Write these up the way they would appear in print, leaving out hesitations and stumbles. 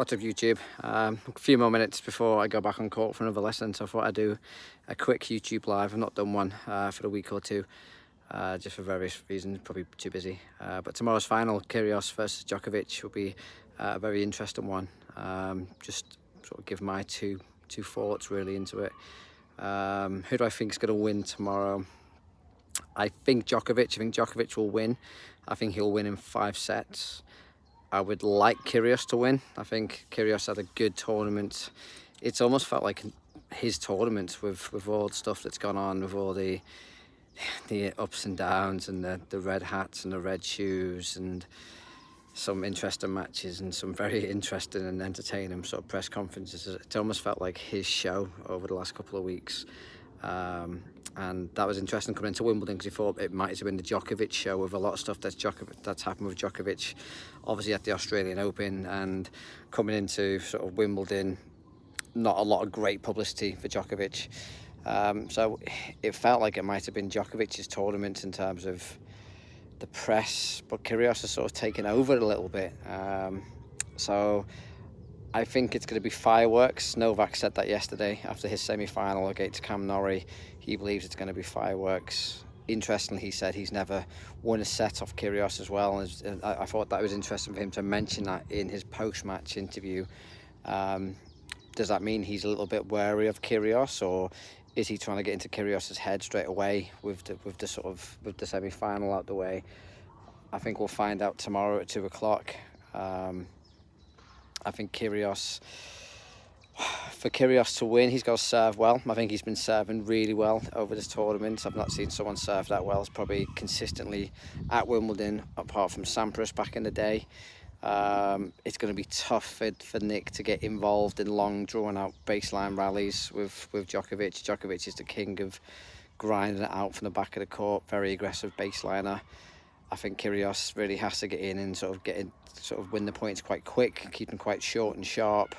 What's up YouTube? A few more minutes before I go back on court for another lesson, so I thought I'd do a quick YouTube live. I've not done one for a week or two, just for various reasons, probably too busy. But tomorrow's final, Kyrgios versus Djokovic, will be a very interesting one. Just sort of give my two thoughts really into it. Who do I think is going to win tomorrow? I think Djokovic will win. I think he'll win in 5 sets. I would like Kyrgios to win. I think Kyrgios had a good tournament. It's almost felt like his tournament with all the stuff that's gone on, with all the ups and downs and the red hats and the red shoes and some interesting matches and some very interesting and entertaining sort of press conferences. It almost felt like his show over the last couple of weeks. And that was interesting coming into Wimbledon, because he thought it might have been the Djokovic show, with a lot of stuff that's happened with Djokovic, obviously at the Australian Open, and coming into sort of Wimbledon, not a lot of great publicity for Djokovic. So it felt like it might have been Djokovic's tournament in terms of the press, but Kyrgios has sort of taken over a little bit. So I think it's going to be fireworks. Novak said that yesterday after his semi-final against Cam Norrie. He believes it's going to be fireworks. Interestingly, he said he's never won a set off Kyrgios as well. And I thought that was interesting for him to mention that in his post-match interview. Does that mean he's a little bit wary of Kyrgios, or is he trying to get into Kyrgios's head straight away with the semi-final out the way? I think we'll find out tomorrow at 2 o'clock. I think for Kyrgios to win, he's got to serve well. I think he's been serving really well over this tournament. I've not seen someone serve that well. It's probably consistently at Wimbledon, apart from Sampras back in the day. It's going to be tough for Nick to get involved in long, drawn-out baseline rallies with Djokovic. Djokovic is the king of grinding it out from the back of the court, very aggressive baseliner. I think Kyrgios really has to get in and sort of win the points quite quick, keep them quite short and sharp.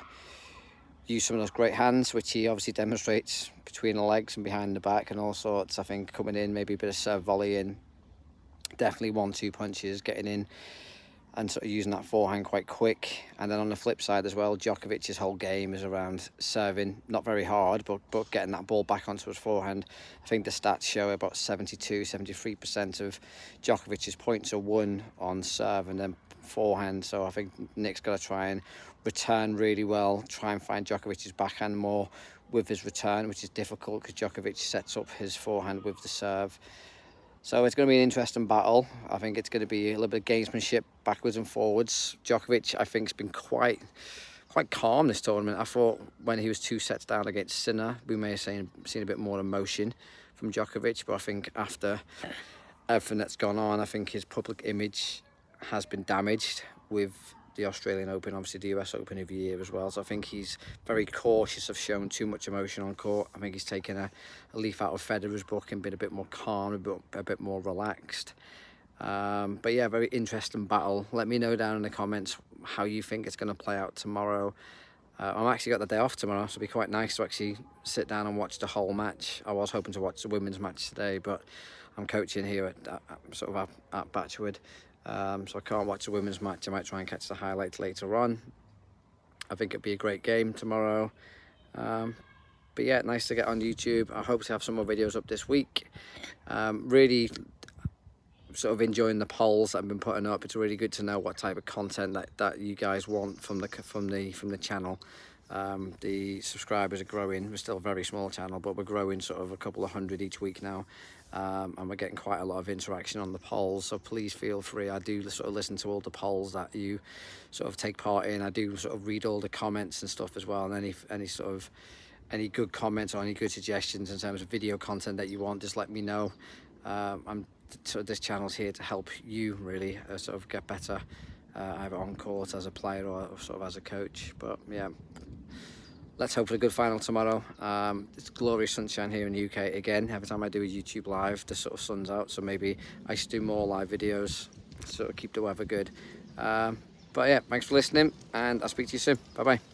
Use some of those great hands, which he obviously demonstrates between the legs and behind the back and all sorts. I think coming in, maybe a bit of serve volley in, definitely 1-2 punches, getting in and sort of using that forehand quite quick. And then on the flip side as well, Djokovic's whole game is around serving, not very hard, but getting that ball back onto his forehand. I think the stats show about 73% of Djokovic's points are won on serve and then forehand. So I think Nick's got to try and return really well, try and find Djokovic's backhand more with his return, which is difficult because Djokovic sets up his forehand with the serve. So it's going to be an interesting battle. I think it's going to be a little bit of gamesmanship backwards and forwards. Djokovic, I think, has been quite calm this tournament. I thought when he was 2 sets down against Sinner, we may have seen a bit more emotion from Djokovic. But I think after everything that's gone on, I think his public image has been damaged with the Australian Open, obviously the US Open of the year as well. So I think he's very cautious of showing too much emotion on court. I think he's taken a leaf out of Federer's book and been a bit more calm, a bit more relaxed. But yeah, very interesting battle. Let me know down in the comments how you think it's going to play out tomorrow. I'm actually got the day off tomorrow, so it'll be quite nice to actually sit down and watch the whole match. I was hoping to watch the women's match today, but I'm coaching here at Batchwood. So I can't watch the women's match. I might try and catch the highlights later on. I think it'd be a great game tomorrow. But yeah, nice to get on YouTube. I hope to have some more videos up this week. Really sort of enjoying the polls that I've been putting up. It's really good to know what type of content that you guys want from the channel. The subscribers are growing. We're still a very small channel, but we're growing sort of a couple of hundred each week now. And we're getting quite a lot of interaction on the polls, so please feel free. I do sort of listen to all the polls that you sort of take part in. I do sort of read all the comments and stuff as well, and any good comments or any good suggestions in terms of video content that you want, just let me know. This channel's here to help you really sort of get better, either on court as a player or sort of as a coach. But yeah, let's hope for a good final tomorrow. It's glorious sunshine here in the UK again. Every time I do a YouTube live, the sort of sun's out, so maybe I should do more live videos, sort of keep the weather good. But yeah, thanks for listening, and I'll speak to you soon. Bye bye.